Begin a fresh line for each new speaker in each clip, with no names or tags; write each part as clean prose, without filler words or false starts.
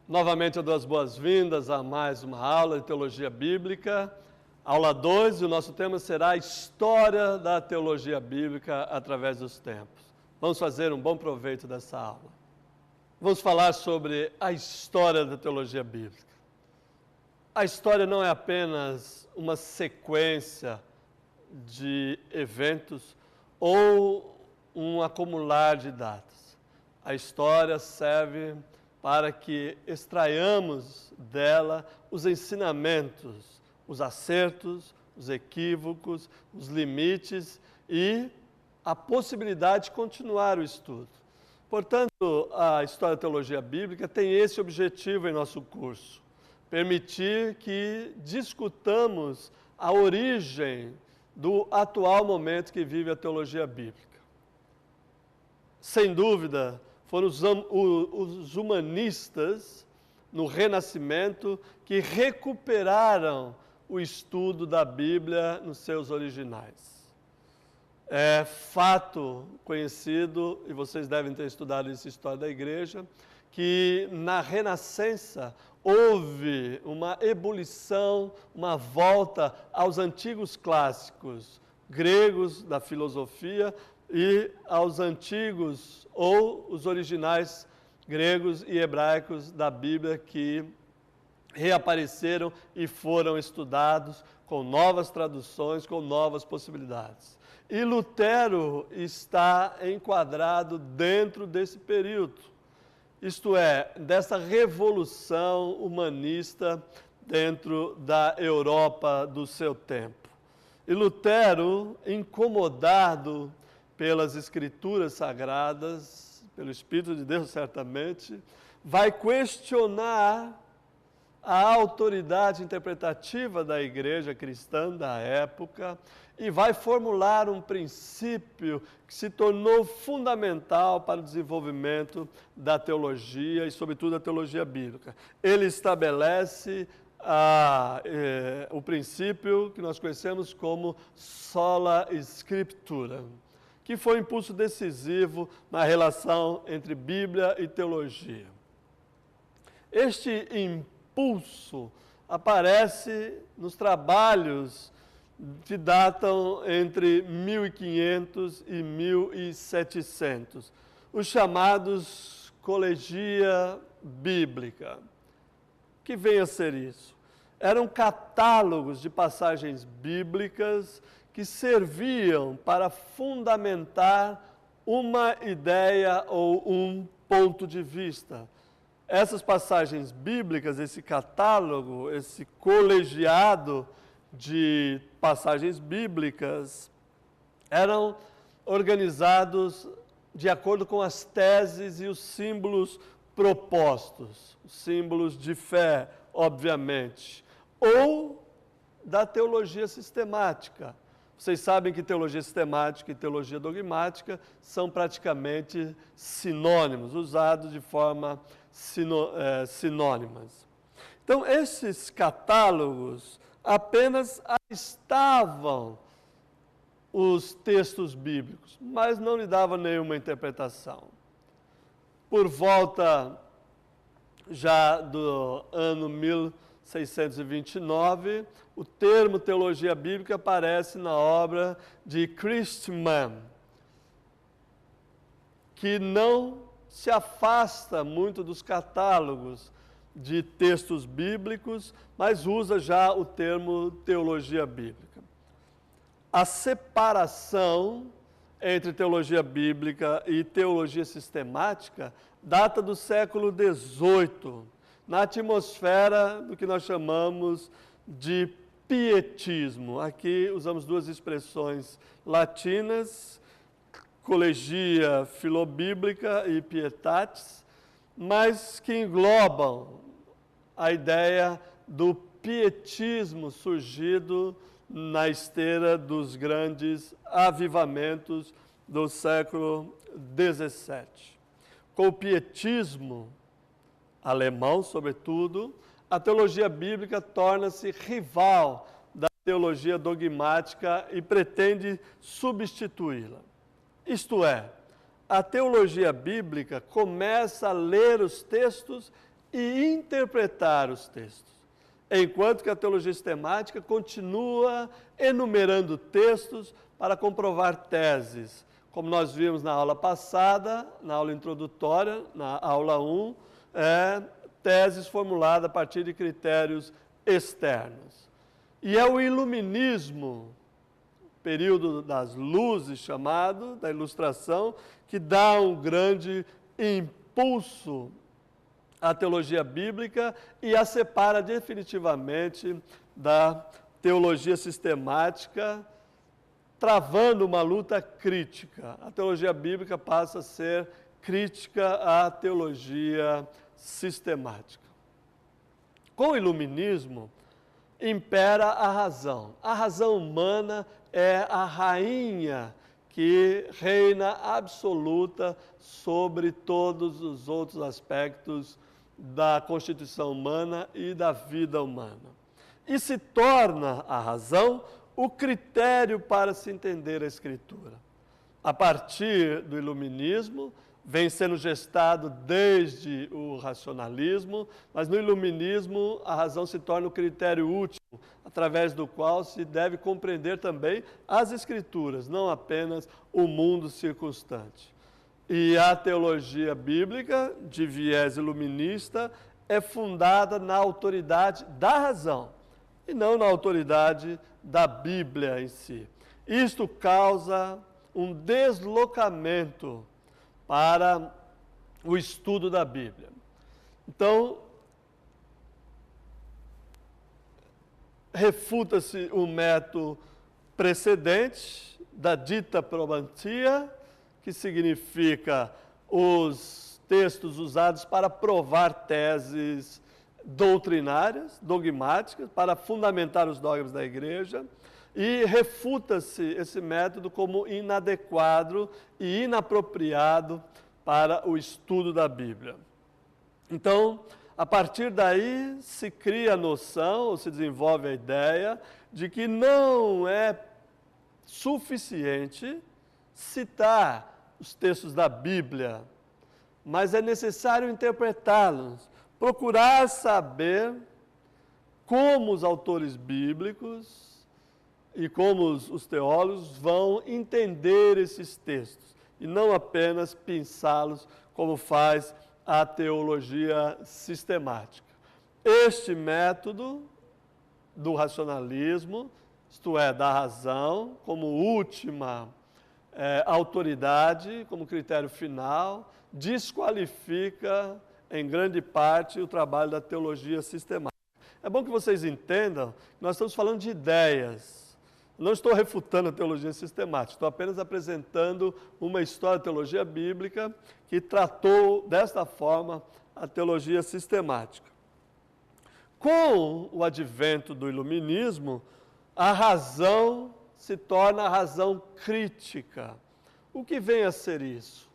Novamente eu dou as boas-vindas a mais uma aula de Teologia Bíblica, aula 2, e o nosso tema será a História da Teologia Bíblica através dos tempos. Vamos fazer um bom proveito dessa aula. Vamos falar sobre a história da Teologia Bíblica. A história não é apenas uma sequência de eventos ou um acumular de datas. A história serve para que extraiamos dela os ensinamentos, os acertos, os equívocos, os limites e a possibilidade de continuar o estudo. Portanto, a História da Teologia Bíblica tem esse objetivo em nosso curso: permitir que discutamos a origem do atual momento que vive a teologia bíblica. Sem dúvida, foram os humanistas no Renascimento que recuperaram o estudo da Bíblia nos seus originais. É fato conhecido, e vocês devem ter estudado essa história da igreja, que na Renascença houve uma ebulição, uma volta aos antigos clássicos gregos da filosofia e aos antigos ou os originais gregos e hebraicos da Bíblia que reapareceram e foram estudados com novas traduções, com novas possibilidades. E Lutero está enquadrado dentro desse período, isto é, dessa revolução humanista dentro da Europa do seu tempo. E Lutero, incomodado pelas Escrituras Sagradas, pelo Espírito de Deus certamente, vai questionar a autoridade interpretativa da igreja cristã da época e vai formular um princípio que se tornou fundamental para o desenvolvimento da teologia e, sobretudo, da teologia bíblica. Ele estabelece o princípio que nós conhecemos como sola scriptura, que foi um impulso decisivo na relação entre Bíblia e teologia. Este impulso aparece nos trabalhos que datam entre 1500 e 1700, os chamados Colegia Bíblica. Que vem a ser isso? Eram catálogos de passagens bíblicas que serviam para fundamentar uma ideia ou um ponto de vista. Essas passagens bíblicas, esse catálogo, esse colegiado de passagens bíblicas, eram organizados de acordo com as teses e os símbolos propostos, os símbolos de fé, obviamente, ou da teologia sistemática. Vocês sabem que teologia sistemática e teologia dogmática são praticamente sinônimos, usados de forma sinônimas. Então, esses catálogos apenas estavam os textos bíblicos, mas não lhe davam nenhuma interpretação. Por volta já do ano 1629, o termo teologia bíblica aparece na obra de Christmann, que não se afasta muito dos catálogos de textos bíblicos, mas usa já o termo teologia bíblica. A separação entre teologia bíblica e teologia sistemática data do século XVIII, na atmosfera do que nós chamamos de pietismo. Aqui usamos duas expressões latinas, colegia filobíblica e pietatis, mas que englobam a ideia do pietismo surgido na esteira dos grandes avivamentos do século XVII. Com o pietismo alemão, sobretudo, a teologia bíblica torna-se rival da teologia dogmática e pretende substituí-la. Isto é, a teologia bíblica começa a ler os textos e interpretar os textos. Enquanto que a teologia sistemática continua enumerando textos para comprovar teses. Como nós vimos na aula passada, na aula introdutória, na aula 1, teses formuladas a partir de critérios externos. E é o iluminismo, período das luzes chamado, da ilustração, que dá um grande impulso à teologia bíblica e a separa definitivamente da teologia sistemática, travando uma luta crítica. A teologia bíblica passa a ser crítica à teologia sistemática. Com o iluminismo, impera a razão. A razão humana é a rainha que reina absoluta sobre todos os outros aspectos da constituição humana e da vida humana. E se torna a razão o critério para se entender a Escritura. A partir do iluminismo, vem sendo gestado desde o racionalismo, mas no iluminismo a razão se torna o critério último, através do qual se deve compreender também as Escrituras, não apenas o mundo circunstante. E a teologia bíblica, de viés iluminista, é fundada na autoridade da razão, e não na autoridade da Bíblia em si. Isto causa um deslocamento para o estudo da Bíblia. Então, refuta-se o método precedente da dita probantia, que significa os textos usados para provar teses doutrinárias, dogmáticas, para fundamentar os dogmas da igreja, e refuta-se esse método como inadequado e inapropriado para o estudo da Bíblia. Então, a partir daí se cria a noção, ou se desenvolve a ideia, de que não é suficiente citar os textos da Bíblia, mas é necessário interpretá-los, procurar saber como os autores bíblicos e como os teólogos vão entender esses textos, e não apenas pensá-los como faz a teologia sistemática. Este método do racionalismo, isto é, da razão, como última autoridade, como critério final, desqualifica em grande parte o trabalho da teologia sistemática. É bom que vocês entendam que nós estamos falando de ideias. Não estou refutando a teologia sistemática, estou apenas apresentando uma história da teologia bíblica que tratou desta forma a teologia sistemática. Com o advento do iluminismo, a razão se torna a razão crítica. O que vem a ser isso?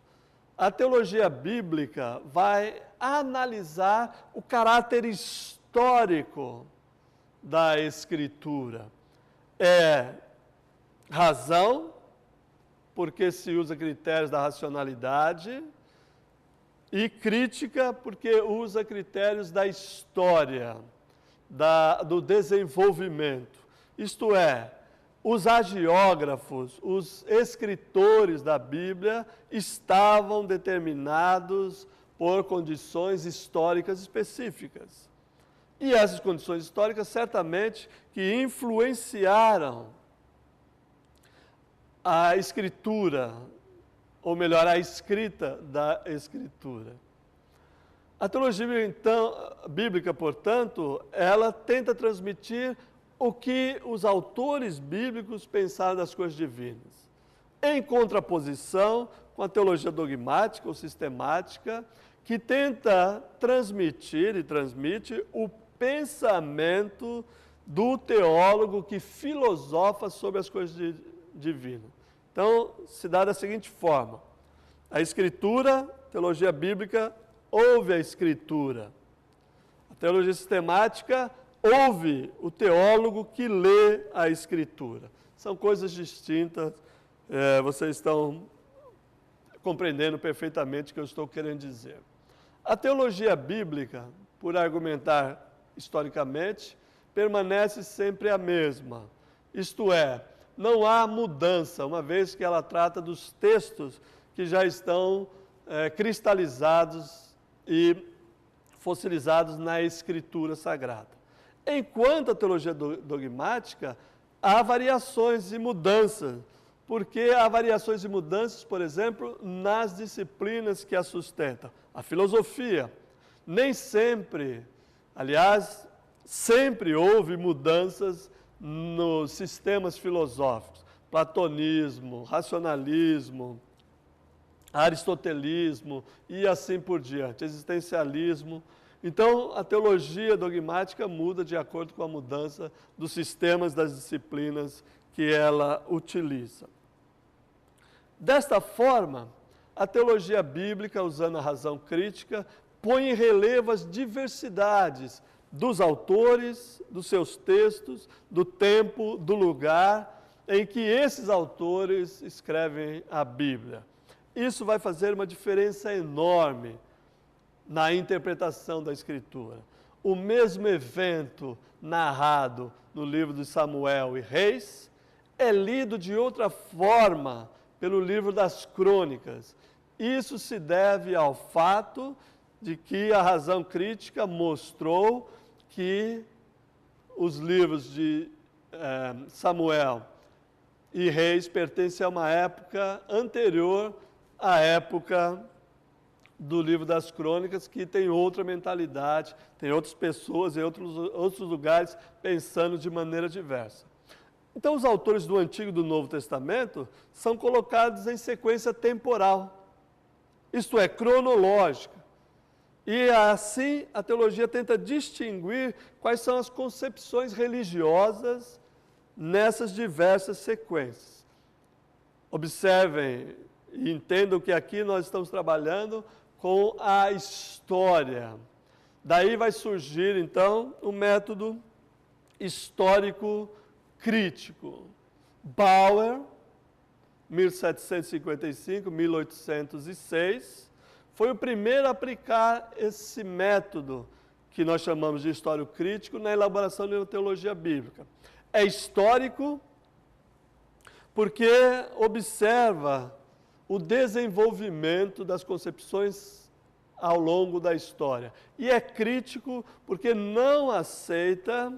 A teologia bíblica vai analisar o caráter histórico da Escritura. É razão, porque se usa critérios da racionalidade, e crítica, porque usa critérios da história, do desenvolvimento. Isto é, os hagiógrafos, os escritores da Bíblia estavam determinados por condições históricas específicas. E essas condições históricas certamente que influenciaram a escritura, ou melhor, a escrita da Escritura. A teologia bíblica, portanto, ela tenta transmitir o que os autores bíblicos pensaram das coisas divinas, em contraposição com a teologia dogmática ou sistemática, que tenta transmitir e transmite o pensamento do teólogo que filosofa sobre as coisas divinas. Então, se dá da seguinte forma: a Escritura, teologia bíblica, ouve a Escritura. A teologia sistemática ouve o teólogo que lê a Escritura. São coisas distintas, vocês estão compreendendo perfeitamente o que eu estou querendo dizer. A teologia bíblica por argumentar historicamente, permanece sempre a mesma. Isto é, não há mudança, uma vez que ela trata dos textos que já estão cristalizados e fossilizados na Escritura Sagrada. Enquanto a teologia dogmática, há variações e mudanças, porque há variações e mudanças, por exemplo, nas disciplinas que a sustentam. A filosofia, nem sempre, aliás, sempre houve mudanças nos sistemas filosóficos. Platonismo, racionalismo, aristotelismo e assim por diante, existencialismo. Então, a teologia dogmática muda de acordo com a mudança dos sistemas das disciplinas que ela utiliza. Desta forma, a teologia bíblica, usando a razão crítica, põe em relevo as diversidades dos autores, dos seus textos, do tempo, do lugar em que esses autores escrevem a Bíblia. Isso vai fazer uma diferença enorme na interpretação da Escritura. O mesmo evento narrado no livro de Samuel e Reis é lido de outra forma pelo livro das Crônicas. Isso se deve ao fato de que a razão crítica mostrou que os livros de Samuel e Reis pertencem a uma época anterior à época do livro das Crônicas, que tem outra mentalidade, tem outras pessoas em outros lugares pensando de maneira diversa. Então, os autores do Antigo e do Novo Testamento são colocados em sequência temporal, isto é, cronológica. E assim a teologia tenta distinguir quais são as concepções religiosas nessas diversas sequências. Observem e entendam que aqui nós estamos trabalhando com a história. Daí vai surgir, então, o método histórico crítico. Bauer, 1755-1806, foi o primeiro a aplicar esse método que nós chamamos de histórico crítico na elaboração de uma teologia bíblica. É histórico porque observa o desenvolvimento das concepções ao longo da história. E é crítico porque não aceita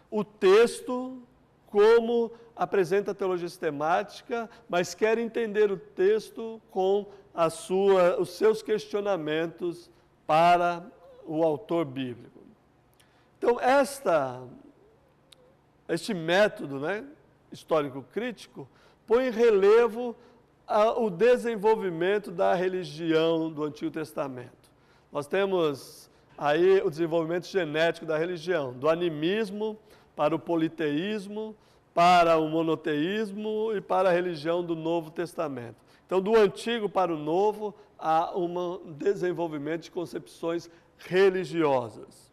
o texto como apresenta a teologia sistemática, mas quer entender o texto com os seus questionamentos para o autor bíblico. Então, este método, histórico-crítico, põe em relevo o desenvolvimento da religião do Antigo Testamento. Nós temos aí o desenvolvimento genético da religião, do animismo para o politeísmo, para o monoteísmo e para a religião do Novo Testamento. Então, do Antigo para o Novo, há um desenvolvimento de concepções religiosas.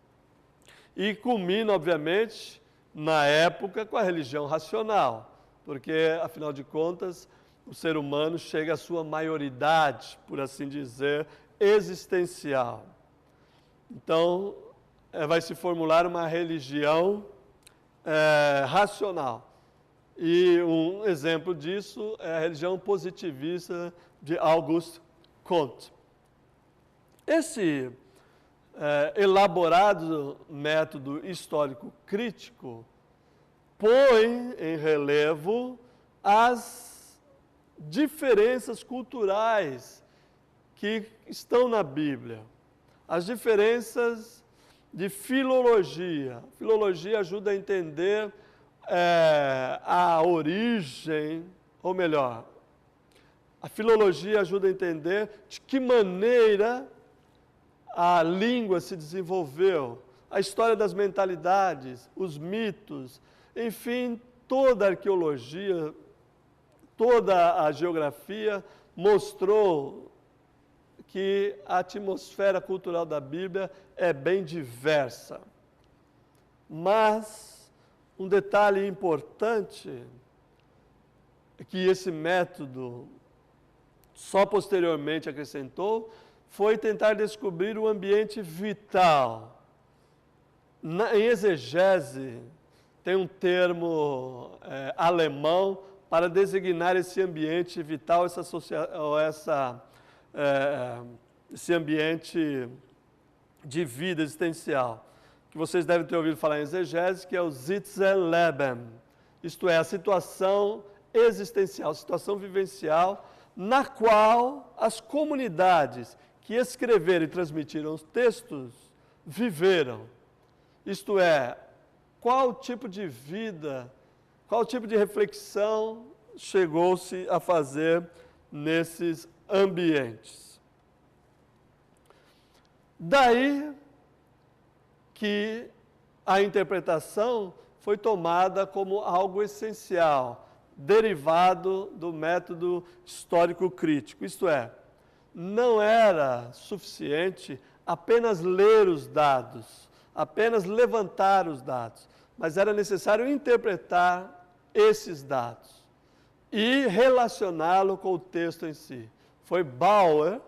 E culmina, obviamente, na época com a religião racional, porque, afinal de contas, o ser humano chega à sua maioridade, por assim dizer, existencial. Então, vai se formular uma religião racional. E um exemplo disso é a religião positivista de Auguste Comte. Esse elaborado método histórico-crítico põe em relevo as diferenças culturais que estão na Bíblia, as diferenças de filologia. Filologia ajuda a entender a origem, ou melhor, a filologia ajuda a entender de que maneira a língua se desenvolveu, a história das mentalidades, os mitos, enfim, toda a arqueologia, toda a geografia mostrou que a atmosfera cultural da Bíblia é bem diversa. Mas um detalhe importante é que esse método só posteriormente acrescentou foi tentar descobrir o ambiente vital. Em exegese, tem um termo alemão para designar esse ambiente vital, esse ambiente de vida existencial, que vocês devem ter ouvido falar em exegese, que é o Sitzleben, isto é, a situação existencial, situação vivencial, na qual as comunidades que escreveram e transmitiram os textos viveram. Isto é, qual tipo de vida, qual tipo de reflexão chegou-se a fazer nesses ambientes. Daí que a interpretação foi tomada como algo essencial, derivado do método histórico-crítico. Isto é, não era suficiente apenas ler os dados, apenas levantar os dados, mas era necessário interpretar esses dados e relacioná-lo com o texto em si. Foi Bauer,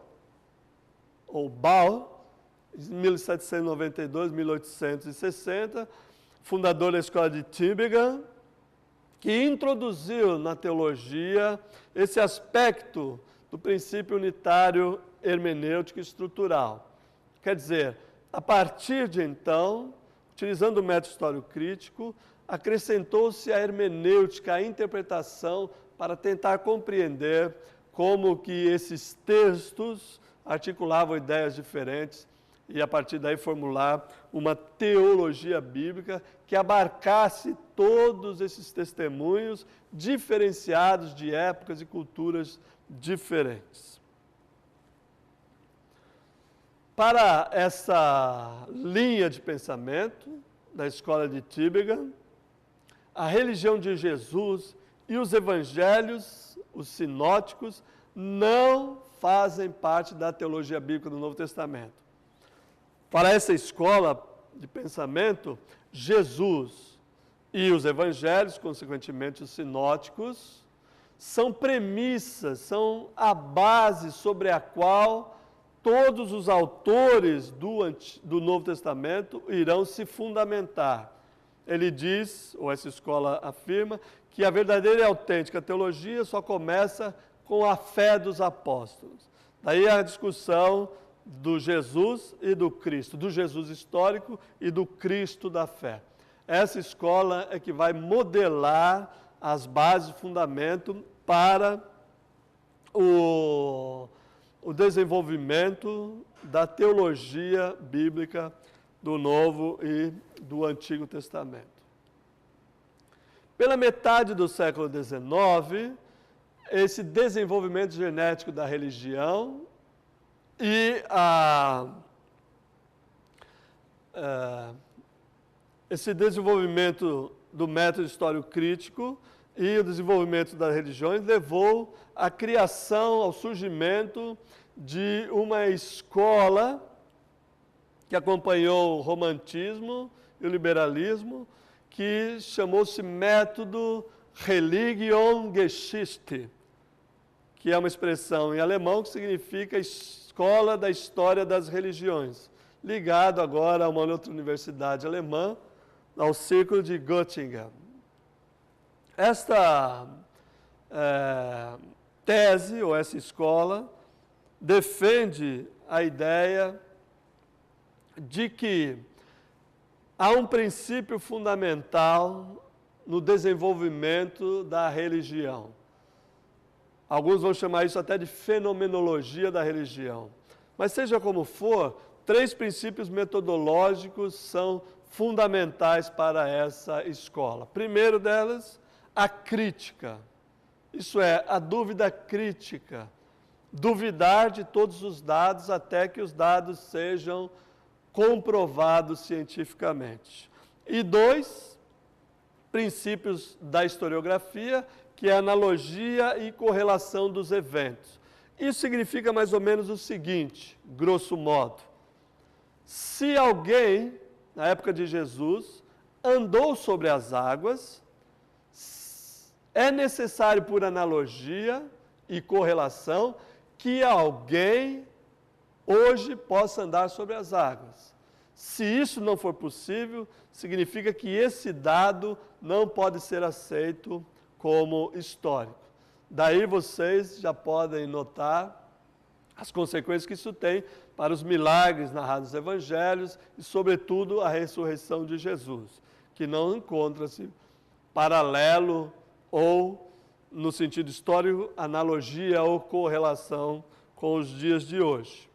ou Bauer, em 1792, 1860, fundador da escola de Tübingen, que introduziu na teologia esse aspecto do princípio unitário hermenêutico estrutural. Quer dizer, a partir de então, utilizando o método histórico-crítico, acrescentou-se a hermenêutica, a interpretação, para tentar compreender como que esses textos articulavam ideias diferentes e, a partir daí, formular uma teologia bíblica que abarcasse todos esses testemunhos diferenciados de épocas e culturas diferentes. Para essa linha de pensamento da escola de Tübingen, a religião de Jesus e os evangelhos, os sinóticos, não fazem parte da teologia bíblica do Novo Testamento. Para essa escola de pensamento, Jesus e os evangelhos, consequentemente os sinóticos, são premissas, são a base sobre a qual todos os autores do Novo Testamento irão se fundamentar. Ele diz, ou essa escola afirma, que a verdadeira e autêntica teologia só começa com a fé dos apóstolos. Daí a discussão do Jesus e do Cristo, do Jesus histórico e do Cristo da fé. Essa escola é que vai modelar as bases, o fundamento para o desenvolvimento da teologia bíblica do Novo e do Antigo Testamento. Pela metade do século XIX, esse desenvolvimento genético da religião e esse desenvolvimento do método histórico-crítico e o desenvolvimento das religiões levou à criação, ao surgimento de uma escola que acompanhou o romantismo e o liberalismo, que chamou-se método Religionsgeschichte, que é uma expressão em alemão que significa Escola da História das Religiões, ligado agora a uma outra universidade alemã, ao Círculo de Göttingen. Esta tese, ou essa escola, defende a ideia de que há um princípio fundamental no desenvolvimento da religião. Alguns vão chamar isso até de fenomenologia da religião. Mas seja como for, 3 princípios metodológicos são fundamentais para essa escola. Primeiro delas, a crítica. Isso é, a dúvida crítica. Duvidar de todos os dados até que os dados sejam comprovados cientificamente. E 2, princípios da historiografia, que é a analogia e correlação dos eventos. Isso significa mais ou menos o seguinte, grosso modo. Se alguém, na época de Jesus, andou sobre as águas, é necessário, por analogia e correlação, que alguém hoje possa andar sobre as águas. Se isso não for possível, significa que esse dado não pode ser aceito como histórico. Daí vocês já podem notar as consequências que isso tem para os milagres narrados nos evangelhos e, sobretudo, a ressurreição de Jesus, que não encontra-se paralelo ou, no sentido histórico, analogia ou correlação com os dias de hoje.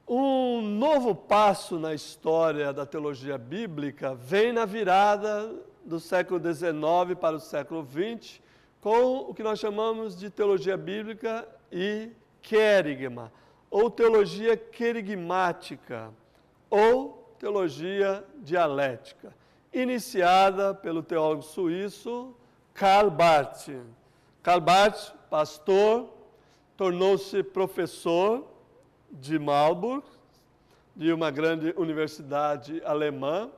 Um novo passo na história da teologia bíblica vem na virada do século XIX para o século XX, com o que nós chamamos de teologia bíblica e querigma, ou teologia querigmática, ou teologia dialética, iniciada pelo teólogo suíço Karl Barth. Karl Barth, pastor, tornou-se professor de Marburg, de uma grande universidade alemã,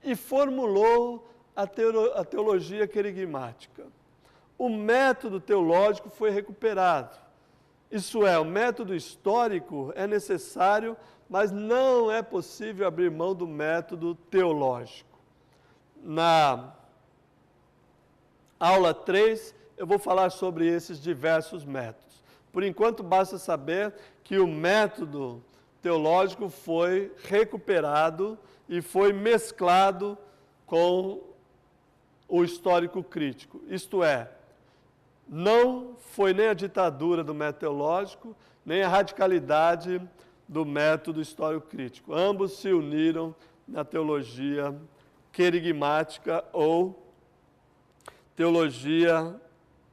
e formulou a teologia querigmática. O método teológico foi recuperado. Isso é, o método histórico é necessário, mas não é possível abrir mão do método teológico. Na aula 3, eu vou falar sobre esses diversos métodos. Por enquanto, basta saber que o método teológico foi recuperado e foi mesclado com o histórico crítico. Isto é, não foi nem a ditadura do método teológico, nem a radicalidade do método histórico crítico. Ambos se uniram na teologia querigmática ou teologia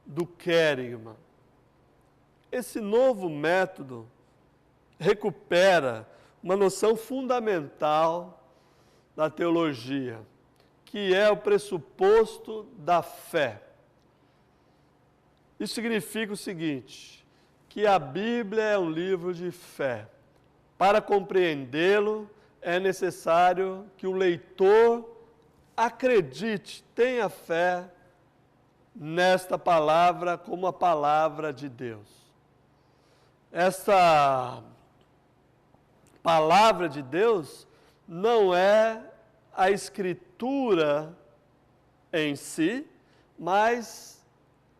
do querigma. Esse novo método recupera uma noção fundamental da teologia, que é o pressuposto da fé. Isso significa o seguinte, que a Bíblia é um livro de fé. Para compreendê-lo, é necessário que o leitor acredite, tenha fé nesta palavra como a palavra de Deus. Essa palavra de Deus não é a Escritura em si, mas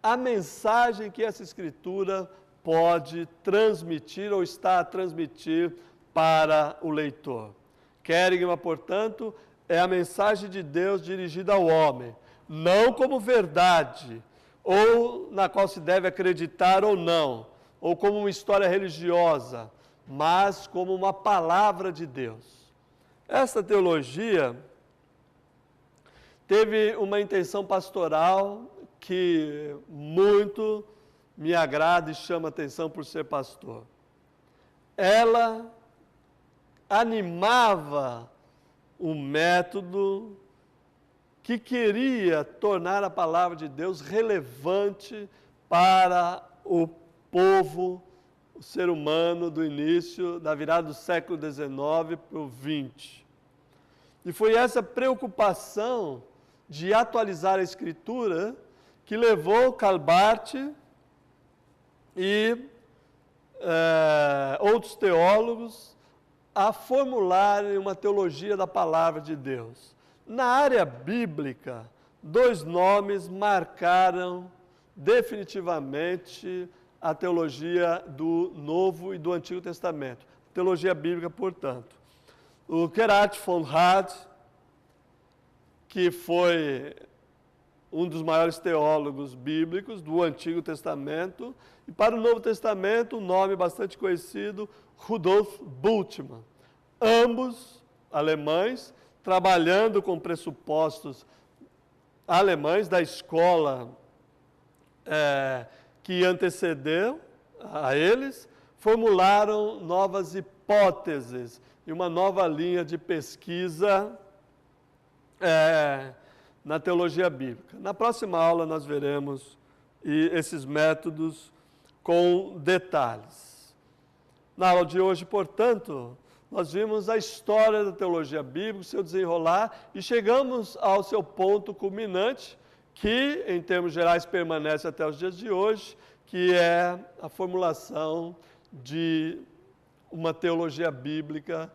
a mensagem que essa Escritura pode transmitir ou está a transmitir para o leitor. Querigma, portanto, é a mensagem de Deus dirigida ao homem, não como verdade, ou na qual se deve acreditar ou não, ou como uma história religiosa, mas como uma palavra de Deus. Esta teologia teve uma intenção pastoral que muito me agrada e chama atenção por ser pastor. Ela animava um método que queria tornar a palavra de Deus relevante para o povo, o ser humano do início, da virada do século XIX para o XX. E foi essa preocupação de atualizar a Escritura que levou Karl Barth e outros teólogos a formularem uma teologia da palavra de Deus. Na área bíblica, dois nomes marcaram definitivamente a teologia do Novo e do Antigo Testamento. Teologia bíblica, portanto. O Gerhard von Rad, que foi um dos maiores teólogos bíblicos do Antigo Testamento, e para o Novo Testamento, um nome bastante conhecido, Rudolf Bultmann. Ambos alemães, trabalhando com pressupostos alemães da escola que antecedeu a eles, formularam novas hipóteses e uma nova linha de pesquisa na teologia bíblica. Na próxima aula nós veremos esses métodos com detalhes. Na aula de hoje, portanto, nós vimos a história da teologia bíblica, o seu desenrolar, e chegamos ao seu ponto culminante, que, em termos gerais, permanece até os dias de hoje, que é a formulação de uma teologia bíblica,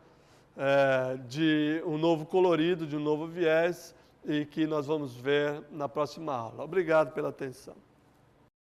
de um novo colorido, de um novo viés, e que nós vamos ver na próxima aula. Obrigado pela atenção.